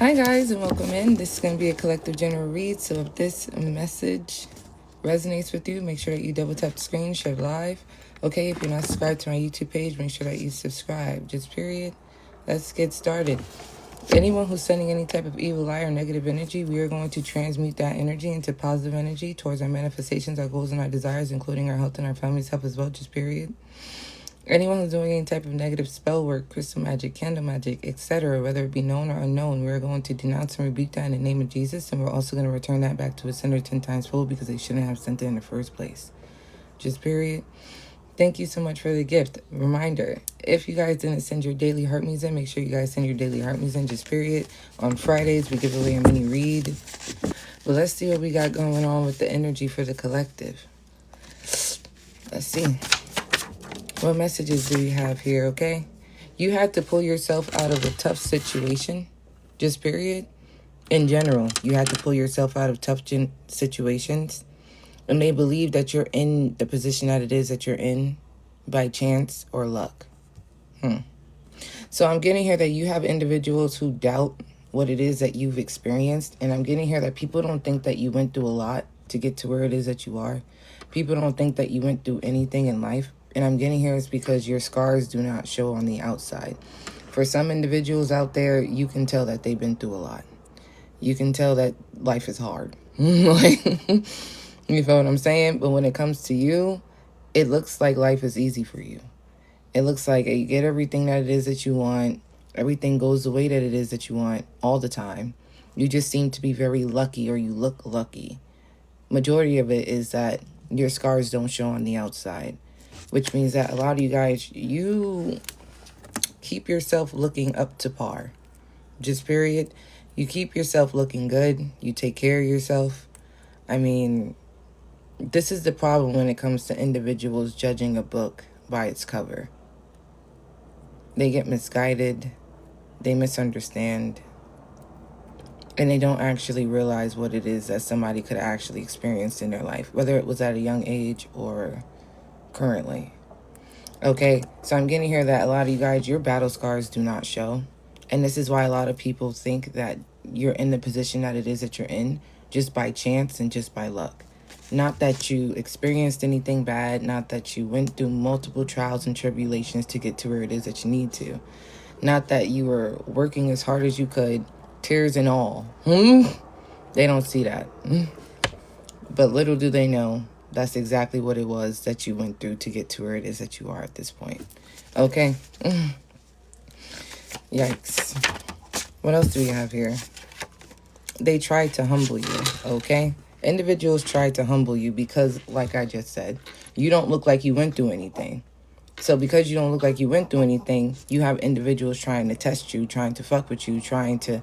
Hi guys and welcome in. This is going to be a collective general read. So if this message resonates with you, make sure that you double tap the screen, share it live. Okay, if you're not subscribed to my YouTube page, make sure that you subscribe. Just period. Let's get started. Anyone who's sending any type of evil eye or negative energy, we are going to transmute that energy into positive energy towards our manifestations, our goals, and our desires, including our health and our family's health as well. Just period. Anyone who's doing any type of negative spell work, crystal magic, candle magic, etc., whether it be known or unknown, we're going to denounce and rebuke that in the name of Jesus, and we're also going to return that back to its sender 10 times full because they shouldn't have sent it in the first place. Just period. Thank you so much for the gift. Reminder, if you guys didn't send your daily heart me's in, make sure you guys send your daily heart me's in, just period. On Fridays, we give away a mini read. But let's see what we got going on with the energy for the collective. Let's see. What messages do we have here, okay? You have to pull yourself out of a tough situation, just period. In general, you have to pull yourself out of tough situations. And they believe that you're in the position that it is that you're in by chance or luck. So I'm getting here that you have individuals who doubt what it is that you've experienced. And I'm getting here that people don't think that you went through a lot to get to where it is that you are. People don't think that you went through anything in life. And I'm getting here is because your scars do not show on the outside. For some individuals out there, you can tell that they've been through a lot. You can tell that life is hard. Like, you feel what I'm saying? But when it comes to you, it looks like life is easy for you. It looks like you get everything that it is that you want. Everything goes the way that it is that you want all the time. You just seem to be very lucky, or you look lucky. Majority of it is that your scars don't show on the outside. Which means that a lot of you guys, you keep yourself looking up to par. Just period. You keep yourself looking good. You take care of yourself. I mean, this is the problem when it comes to individuals judging a book by its cover. They get misguided. They misunderstand. And they don't actually realize what it is that somebody could actually experience in their life. Whether it was at a young age or currently. Okay, so I'm getting here that a lot of you guys, your battle scars do not show. And this is why a lot of people think that you're in the position that it is that you're in just by chance and just by luck. Not that you experienced anything bad, not that you went through multiple trials and tribulations to get to where it is that you need to. Not that you were working as hard as you could, tears and all. They don't see that. But little do they know, that's exactly what it was that you went through to get to where it is that you are at this point. Okay. Yikes. What else do we have here? They tried to humble you, okay? Individuals tried to humble you because, like I just said, you don't look like you went through anything. So because you don't look like you went through anything, you have individuals trying to test you, trying to fuck with you, trying to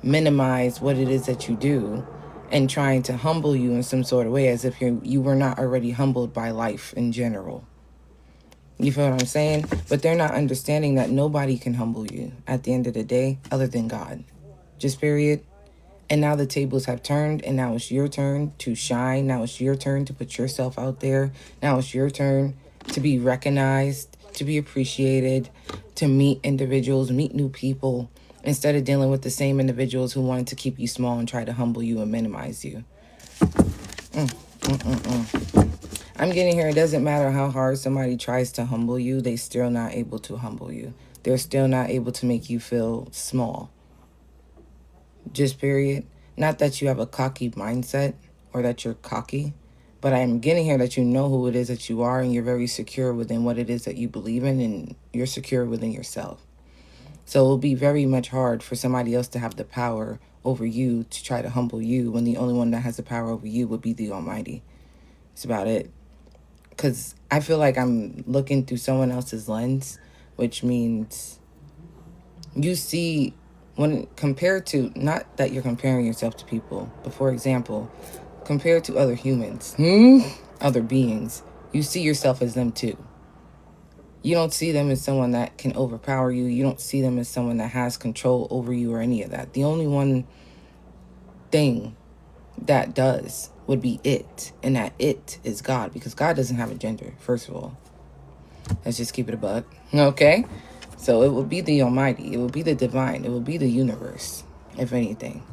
minimize what it is that you do, and trying to humble you in some sort of way as if you were not already humbled by life in general. You feel what I'm saying? But they're not understanding that nobody can humble you at the end of the day other than God. Just period. And now the tables have turned, and now it's your turn to shine. Now it's your turn to put yourself out there. Now it's your turn to be recognized, to be appreciated, to meet individuals, meet new people, instead of dealing with the same individuals who wanted to keep you small and try to humble you and minimize you. I'm getting here, it doesn't matter how hard somebody tries to humble you, they're still not able to humble you. They're still not able to make you feel small. Just period. Not that you have a cocky mindset or that you're cocky, but I'm getting here that you know who it is that you are, and you're very secure within what it is that you believe in, and you're secure within yourself. So it'll be very much hard for somebody else to have the power over you to try to humble you when the only one that has the power over you would be the Almighty. That's about it. Because I feel like I'm looking through someone else's lens, which means you see, when compared to, not that you're comparing yourself to people, but for example, compared to other humans, other beings, you see yourself as them too. You don't see them as someone that can overpower you. You don't see them as someone that has control over you or any of that. The only one thing that does would be it. And that it is God. Because God doesn't have a gender, first of all. Let's just keep it a buck. Okay? So it will be the Almighty. It will be the divine. It will be the universe. if anything.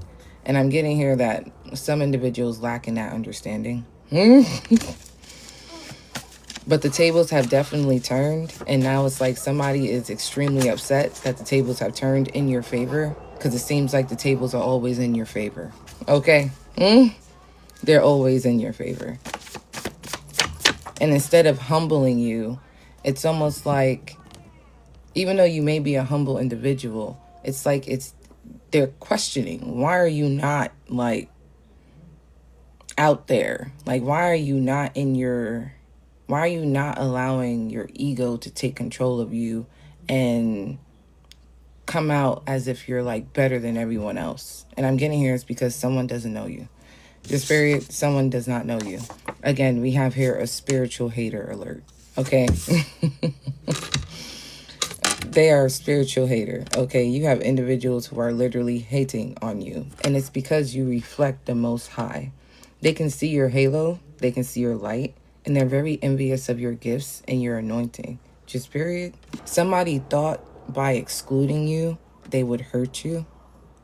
And I'm getting here that some individuals lack in that understanding. But the tables have definitely turned, and now it's like somebody is extremely upset that the tables have turned in your favor, because it seems like the tables are always in your favor. Okay? They're always in your favor. And instead of humbling you, it's almost like, even though you may be a humble individual, it's like they're questioning, why are you not like out there? Like, why are you not allowing your ego to take control of you and come out as if you're like better than everyone else? And I'm getting here is because someone doesn't know you. Your spirit, someone does not know you. Again, we have here a spiritual hater alert. Okay? They are a spiritual hater. Okay? You have individuals who are literally hating on you. And it's because you reflect the Most High. They can see your halo. They can see your light. And they're very envious of your gifts and your anointing. Just period. Somebody thought by excluding you, they would hurt you.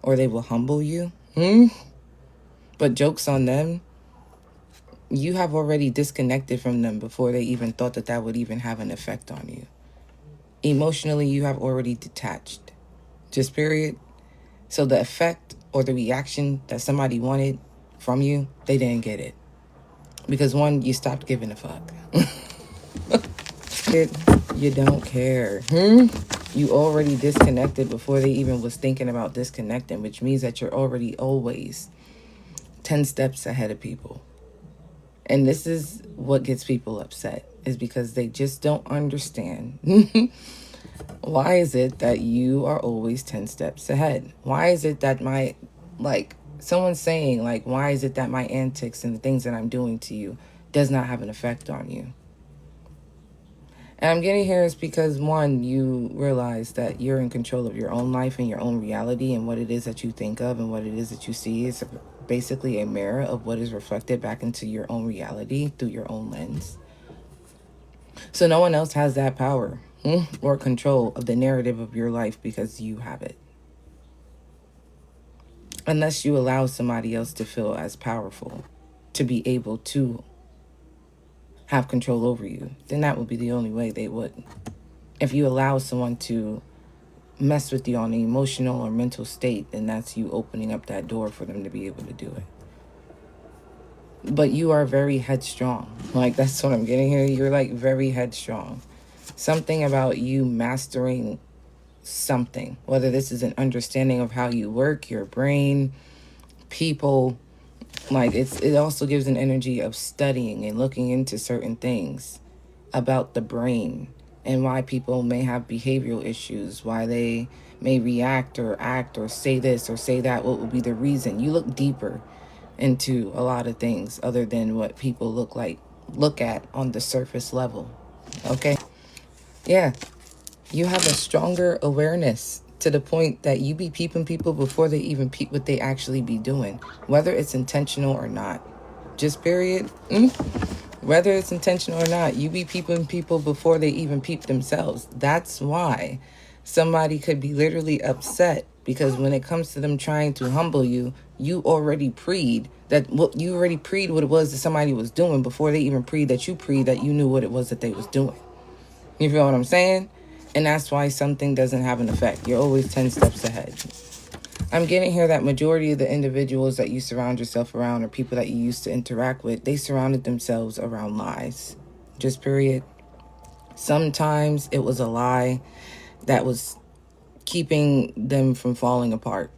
Or they will humble you. But joke's on them. You have already disconnected from them before they even thought that would even have an effect on you. Emotionally, you have already detached. Just period. So the effect or the reaction that somebody wanted from you, they didn't get it. Because one, you stopped giving a fuck. You don't care. You already disconnected before they even was thinking about disconnecting, which means that you're already always 10 steps ahead of people. And this is what gets people upset, is because they just don't understand. Why is it that you are always 10 steps ahead? Why is it that someone's saying, like, why is it that my antics and the things that I'm doing to you does not have an effect on you? And I'm getting here is because, one, you realize that you're in control of your own life and your own reality, and what it is that you think of and what it is that you see is basically a mirror of what is reflected back into your own reality through your own lens. So no one else has that power or control of the narrative of your life because you have it. Unless you allow somebody else to feel as powerful to be able to have control over you, then that would be the only way they would. If you allow someone to mess with you on an emotional or mental state, then that's you opening up that door for them to be able to do it. But you are very headstrong. Like, that's what I'm getting here. You're like very headstrong. Something about you mastering something, whether this is an understanding of how you work, your brain, people, like it also gives an energy of studying and looking into certain things about the brain and why people may have behavioral issues, why they may react or act or say this or say that. What would be the reason? You look deeper into a lot of things other than what people look at on the surface level. Okay? Yeah. You have a stronger awareness to the point that you be peeping people before they even peep what they actually be doing, whether it's intentional or not. Just period. Whether it's intentional or not, you be peeping people before they even peep themselves. That's why somebody could be literally upset, because when it comes to them trying to humble you, you already preed what it was that somebody was doing before they even preed that you knew what it was that they was doing. You feel what I'm saying? And that's why something doesn't have an effect. You're always 10 steps ahead. I'm getting here that majority of the individuals that you surround yourself around, or people that you used to interact with, they surrounded themselves around lies. Just period. Sometimes it was a lie that was keeping them from falling apart.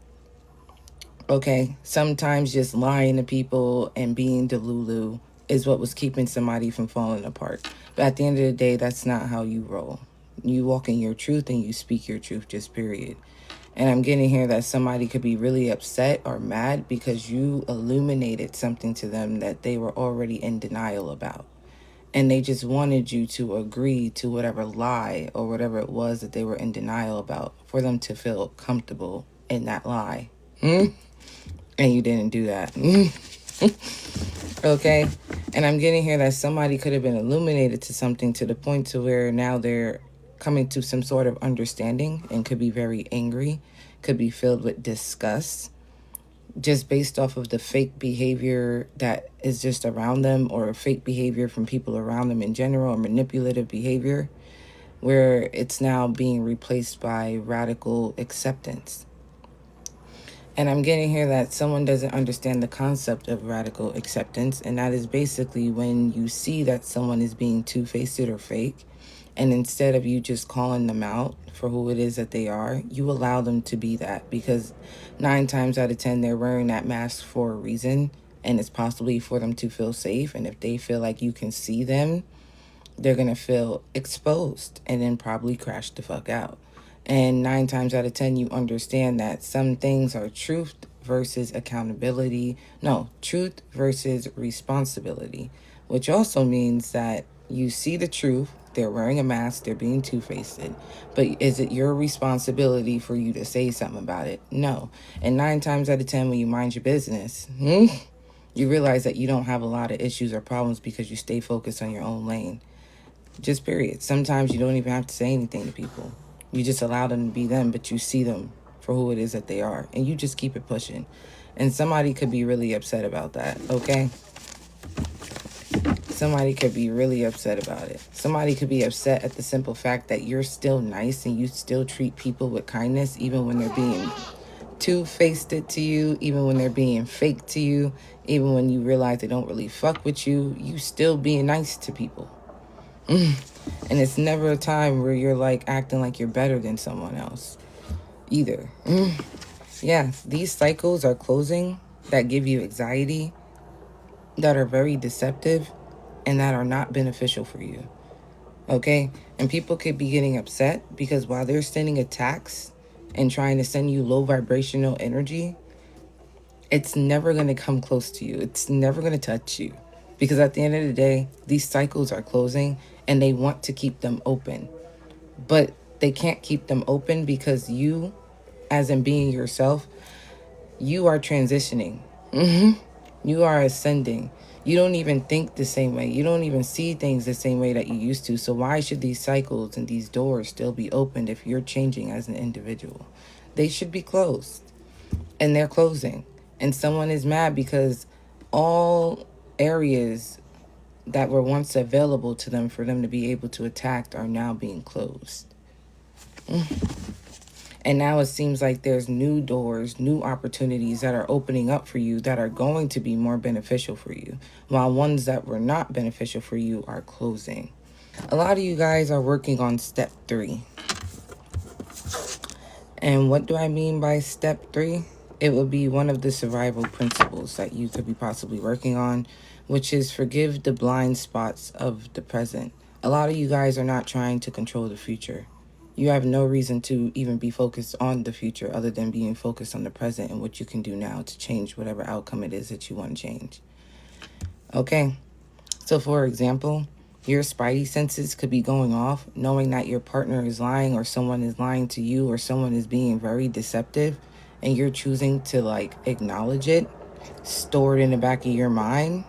Okay? Sometimes just lying to people and being delulu is what was keeping somebody from falling apart. But at the end of the day, that's not how you roll. You walk in your truth and you speak your truth, just period. And I'm getting here that somebody could be really upset or mad because you illuminated something to them that they were already in denial about. And they just wanted you to agree to whatever lie or whatever it was that they were in denial about for them to feel comfortable in that lie. And you didn't do that. Okay? And I'm getting here that somebody could have been illuminated to something to the point to where now they're coming to some sort of understanding and could be very angry, could be filled with disgust, just based off of the fake behavior that is just around them, or fake behavior from people around them in general, or manipulative behavior, where it's now being replaced by radical acceptance. And I'm getting here that someone doesn't understand the concept of radical acceptance, and that is basically when you see that someone is being two-faced or fake, and instead of you just calling them out for who it is that they are, you allow them to be that, because 9 times out of 10 they're wearing that mask for a reason, and it's possibly for them to feel safe. And if they feel like you can see them, they're going to feel exposed and then probably crash the fuck out. And 9 times out of 10, you understand that some things are truth versus accountability. No, truth versus responsibility, which also means that you see the truth. They're wearing a mask. They're being two-faced. But is it your responsibility for you to say something about it? No. And 9 times out of 10, when you mind your business, you realize that you don't have a lot of issues or problems because you stay focused on your own lane. Just period. Sometimes you don't even have to say anything to people. You just allow them to be them, but you see them for who it is that they are. And you just keep it pushing. And somebody could be really upset about that, okay? Somebody could be really upset about it. Somebody could be upset at the simple fact that you're still nice and you still treat people with kindness, even when they're being two-faced to you, even when they're being fake to you, even when you realize they don't really fuck with you, you still being nice to people. And it's never a time where you're like acting like you're better than someone else either. Yeah, these cycles are closing that give you anxiety, that are very deceptive, and that are not beneficial for you. Okay? And people could be getting upset because while they're sending attacks and trying to send you low vibrational energy, it's never going to come close to you. It's never going to touch you. Because at the end of the day, these cycles are closing and they want to keep them open. But they can't keep them open because you, as in being yourself, you are transitioning. You are ascending. You don't even think the same way. You don't even see things the same way that you used to. So why should these cycles and these doors still be opened if you're changing as an individual? They should be closed. And they're closing. And someone is mad because all areas that were once available to them for them to be able to attack are now being closed. And now it seems like there's new doors, new opportunities that are opening up for you that are going to be more beneficial for you, while ones that were not beneficial for you are closing. A lot of you guys are working on step 3. And what do I mean by step 3? It would be one of the survival principles that you could be possibly working on, which is forgive the blind spots of the present. A lot of you guys are not trying to control the future. You have no reason to even be focused on the future other than being focused on the present and what you can do now to change whatever outcome it is that you want to change. Okay, so for example, your spidey senses could be going off knowing that your partner is lying, or someone is lying to you, or someone is being very deceptive, and you're choosing to like acknowledge it, store it in the back of your mind,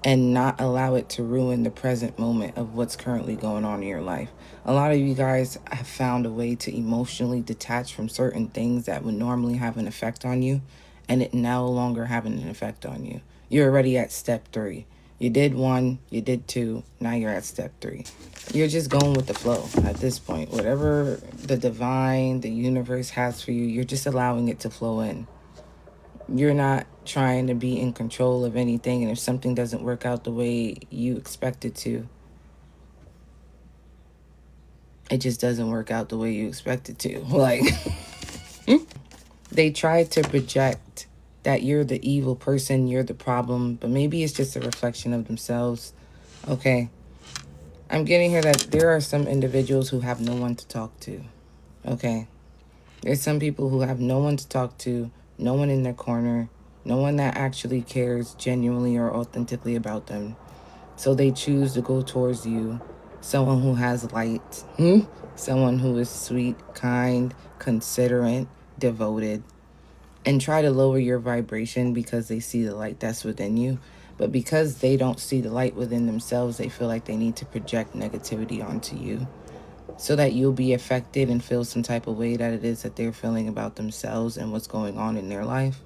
and not allow it to ruin the present moment of what's currently going on in your life. A lot of you guys have found a way to emotionally detach from certain things that would normally have an effect on you, and it no longer having an effect on you. You're already at step 3. You did 1, you did 2, now you're at step 3. You're just going with the flow at this point. Whatever the divine, the universe has for you, you're just allowing it to flow in. You're not trying to be in control of anything, and if something doesn't work out the way you expect it to, it just doesn't work out the way you expect it to. Like, they try to project that you're the evil person, you're the problem, but maybe it's just a reflection of themselves. Okay, I'm getting here that there are some individuals who have no one to talk to. Okay, there's some people who have no one to talk to, no one in their corner, no one that actually cares genuinely or authentically about them. So they choose to go towards you, someone who has light, someone who is sweet, kind, considerate, devoted, and try to lower your vibration because they see the light that's within you. But because they don't see the light within themselves, they feel like they need to project negativity onto you so that you'll be affected and feel some type of way that it is that they're feeling about themselves and what's going on in their life.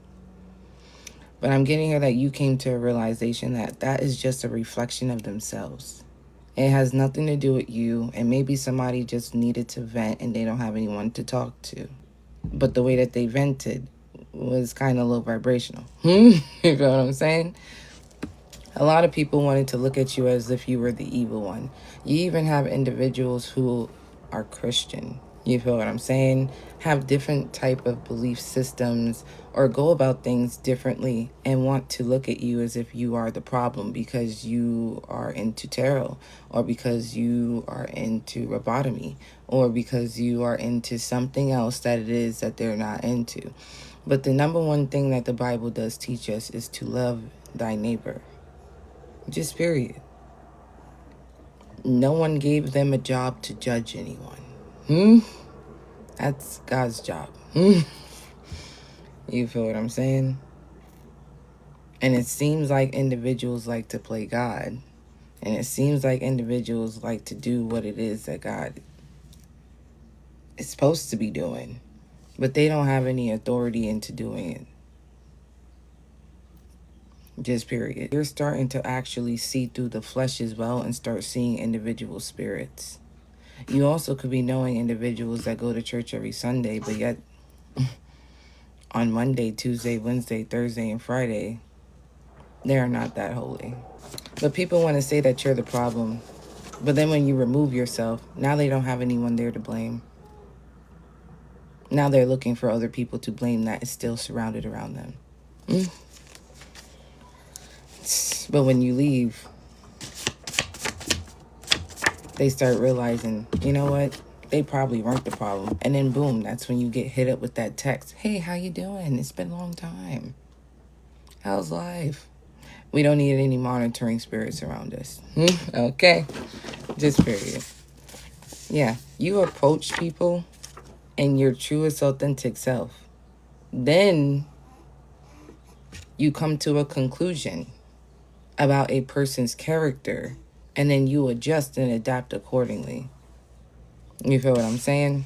But I'm getting here that you came to a realization that that is just a reflection of themselves. It has nothing to do with you, and maybe somebody just needed to vent and they don't have anyone to talk to. But the way that they vented was kind of low vibrational. You feel what I'm saying? A lot of people wanted to look at you as if you were the evil one. You even have individuals who are Christian. You feel what I'm saying? Have different type of belief systems or go about things differently and want to look at you as if you are the problem because you are into tarot or because you are into robotomy or because you are into something else that it is that they're not into. But the number one thing that the Bible does teach us is to love thy neighbor. Just period. No one gave them a job to judge anyone. That's God's job. You feel what I'm saying? And it seems like individuals like to play God. And it seems like individuals like to do what it is that God is supposed to be doing. But they don't have any authority into doing it. Just period. You're starting to actually see through the flesh as well and start seeing individual spirits. You also could be knowing individuals that go to church every Sunday, but yet on Monday, Tuesday, Wednesday, Thursday, and Friday, they are not that holy. But people want to say that you're the problem. But then when you remove yourself, now they don't have anyone there to blame. Now they're looking for other people to blame that is still surrounded around them. But when you leave, they start realizing, you know what? They probably weren't the problem. And then boom, that's when you get hit up with that text. Hey, how you doing? It's been a long time. How's life? We don't need any monitoring spirits around us. Okay? Just period. Yeah, you approach people in your truest authentic self. Then you come to a conclusion about a person's character, and then you adjust and adapt accordingly. You feel what I'm saying?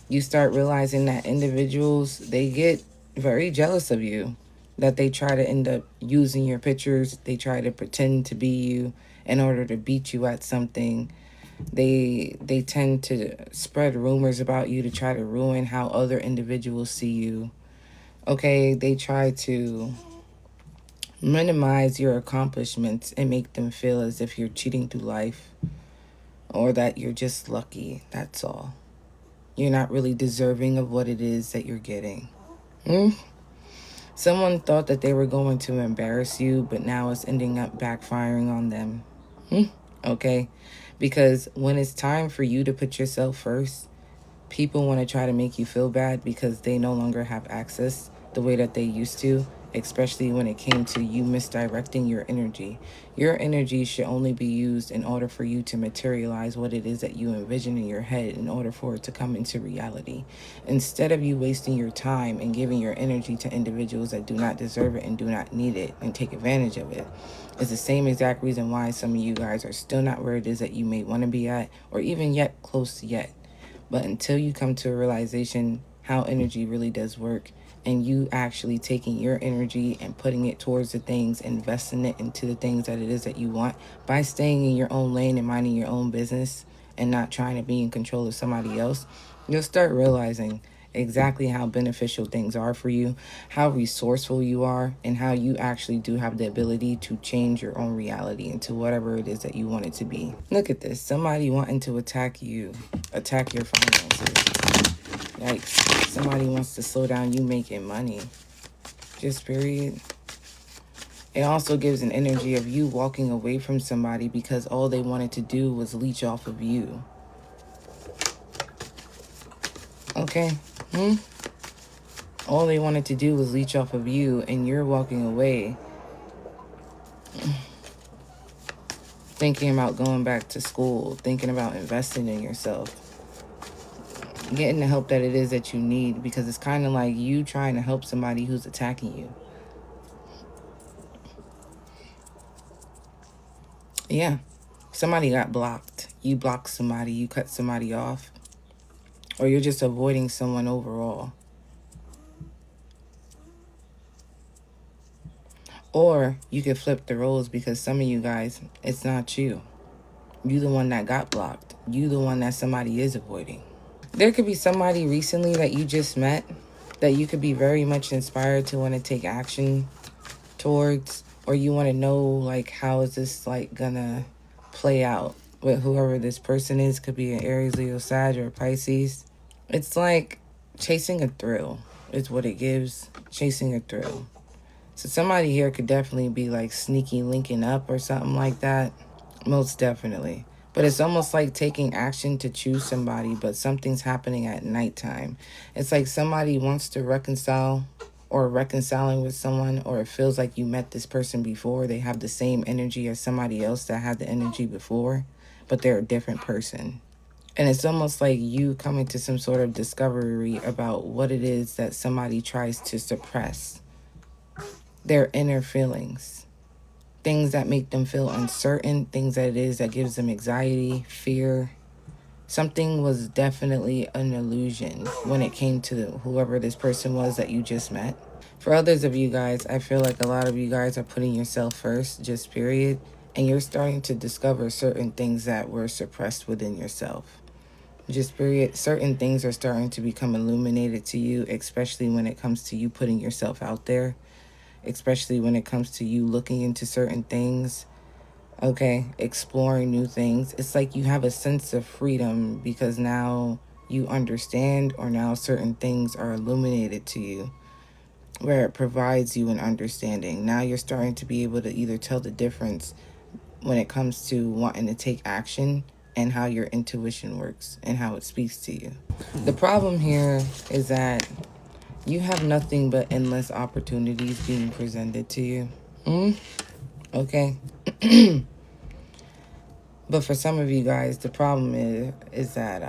You start realizing that individuals, they get very jealous of you, that they try to end up using your pictures, they try to pretend to be you in order to beat you at something. They tend to spread rumors about you to try to ruin how other individuals see you. Okay, they try to minimize your accomplishments and make them feel as if you're cheating through life or that you're just lucky. That's all. You're not really deserving of what it is that you're getting. Someone thought that they were going to embarrass you, but now it's ending up backfiring on them. Okay? Because when it's time for you to put yourself first, people want to try to make you feel bad because they no longer have access the way that they used to, especially when it came to you misdirecting your energy. Your energy should only be used in order for you to materialize what it is that you envision in your head in order for it to come into reality. Instead of you wasting your time and giving your energy to individuals that do not deserve it and do not need it and take advantage of it. It's the same exact reason why some of you guys are still not where it is that you may want to be at or even yet close to yet. But until you come to a realization how energy really does work and you actually taking your energy and putting it towards the things, investing it into the things that it is that you want by staying in your own lane and minding your own business and not trying to be in control of somebody else, you'll start realizing exactly how beneficial things are for you, how resourceful you are, and how you actually do have the ability to change your own reality into whatever it is that you want it to be. Look at this. Somebody wanting to attack you, attack your finances. Yikes. Somebody wants to slow down you making money. Just period. It also gives an energy of you walking away from somebody because all they wanted to do was leech off of you. Okay? All they wanted to do was leech off of you, and you're walking away thinking about going back to school, thinking about investing in yourself, getting the help that it is that you need, because it's kind of like you trying to help somebody who's attacking you. Yeah. Somebody got blocked. You blocked somebody, you cut somebody off, or you're just avoiding someone overall. Or you could flip the roles, because some of you guys, it's not you. You the one that got blocked. You the one that somebody is avoiding. There could be somebody recently that you just met that you could be very much inspired to want to take action towards, or you want to know, like, how is this like gonna play out with whoever this person is. Could be an Aries, Leo, Sag, or Pisces. It's like chasing a thrill is what it gives. Chasing a thrill. So somebody here could definitely be like sneaky linking up or something like that. Most definitely. But it's almost like taking action to choose somebody, but something's happening at nighttime. It's like somebody wants to reconcile, or reconciling with someone, or it feels like you met this person before. They have the same energy as somebody else that had the energy before, but they're a different person. And it's almost like you coming to some sort of discovery about what it is that somebody tries to suppress. Their inner feelings. Things that make them feel uncertain. Things that it is that gives them anxiety, fear. Something was definitely an illusion when it came to whoever this person was that you just met. For others of you guys, I feel like a lot of you guys are putting yourself first, just period. And you're starting to discover certain things that were suppressed within yourself. Just period. Certain things are starting to become illuminated to you, especially when it comes to you putting yourself out there. Especially when it comes to you looking into certain things. Okay, exploring new things. It's like you have a sense of freedom because now you understand, or now certain things are illuminated to you, where it provides you an understanding. Now you're starting to be able to either tell the difference when it comes to wanting to take action, and how your intuition works and how it speaks to you. The problem here is that you have nothing but endless opportunities being presented to you. Okay. But for some of you guys, the problem is that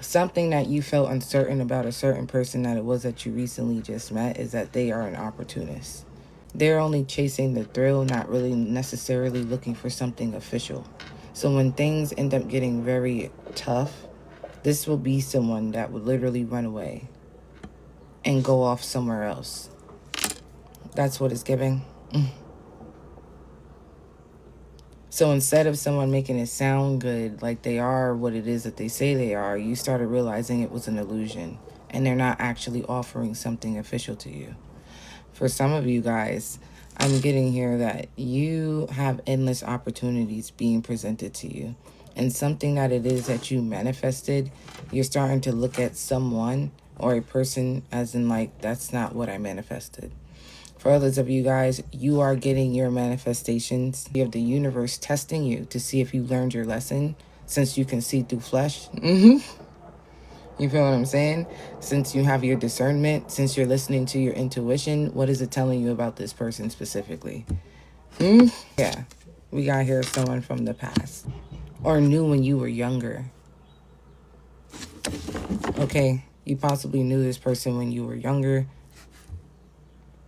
something that you felt uncertain about a certain person that it was that you recently just met is that they are an opportunist. They're only chasing the thrill, not really necessarily looking for something official. So when things end up getting very tough, this will be someone that would literally run away and go off somewhere else. That's what it's giving. So instead of someone making it sound good, like they are what it is that they say they are, you started realizing it was an illusion, and they're not actually offering something official to you. For some of you guys, I'm getting here that you have endless opportunities being presented to you. And something that it is that you manifested, you're starting to look at someone or a person as in like, that's not what I manifested. For others of you guys, you are getting your manifestations. You have the universe testing you to see if you learned your lesson, since you can see through flesh. You feel what I'm saying? Since you have your discernment, since you're listening to your intuition, what is it telling you about this person specifically? Yeah, we got here someone from the past, or knew when you were younger. Okay, you possibly knew this person when you were younger,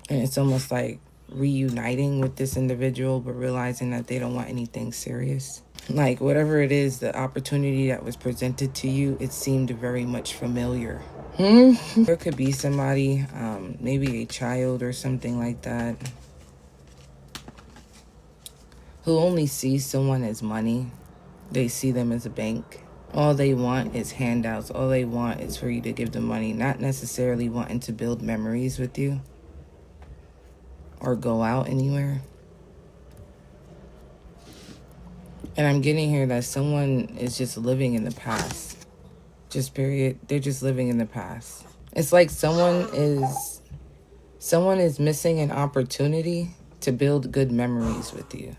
and it's almost like reuniting with this individual, but realizing that they don't want anything serious. Like whatever it is, the opportunity that was presented to you, it seemed very much familiar. There could be somebody, maybe a child or something like that, who only sees someone as money. They see them as a bank. All they want is handouts. All they want is for you to give them money, not necessarily wanting to build memories with you or go out anywhere. And I'm getting here that someone is just living in the past. Just period. They're just living in the past. It's like someone is missing an opportunity to build good memories with you.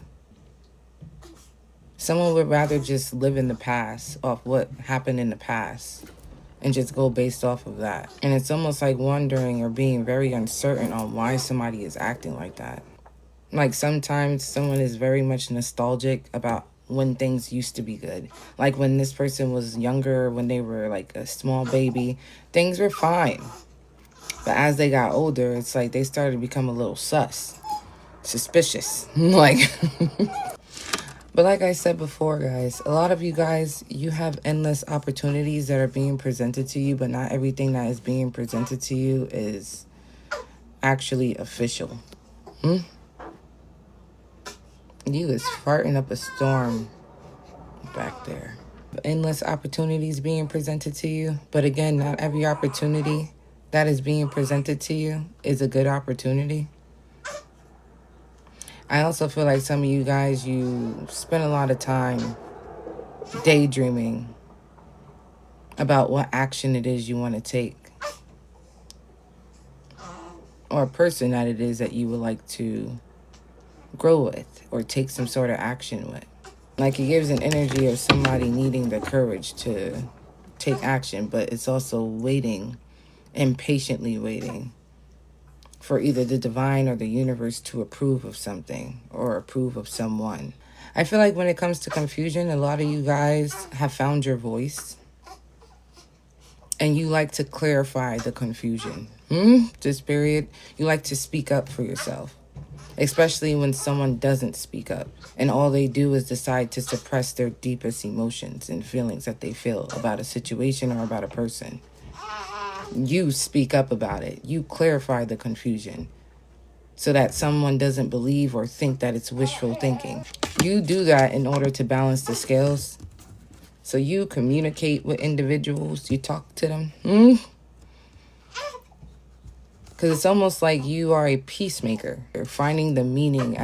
Someone would rather just live in the past, off what happened in the past, and just go based off of that. And it's almost like wondering or being very uncertain on why somebody is acting like that. Like sometimes someone is very much nostalgic about when things used to be good. Like when this person was younger, when they were like a small baby, things were fine. But as they got older, it's like they started to become a little suspicious. Like... But like I said before, guys, a lot of you guys, you have endless opportunities that are being presented to you, but not everything that is being presented to you is actually official. You is farting up a storm back there. Endless opportunities being presented to you. But again, not every opportunity that is being presented to you is a good opportunity. I also feel like some of you guys, you spend a lot of time daydreaming about what action it is you want to take, or a person that it is that you would like to grow with or take some sort of action with. Like, it gives an energy of somebody needing the courage to take action, but it's also waiting, impatiently waiting for either the divine or the universe to approve of something or approve of someone. I feel like when it comes to confusion, a lot of you guys have found your voice and you like to clarify the confusion. This period, you like to speak up for yourself, especially when someone doesn't speak up and all they do is decide to suppress their deepest emotions and feelings that they feel about a situation or about a person. You speak up about it. You clarify the confusion so that someone doesn't believe or think that it's wishful thinking. You do that in order to balance the scales. So you communicate with individuals, you talk to them. Because it's almost like you are a peacemaker. You're finding the meaning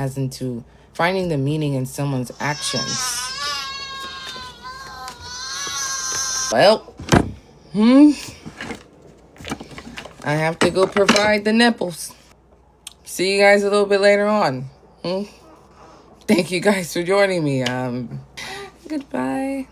finding the meaning in someone's actions. Well, I have to go provide the nipples. See you guys a little bit later on. Thank you guys for joining me. Goodbye.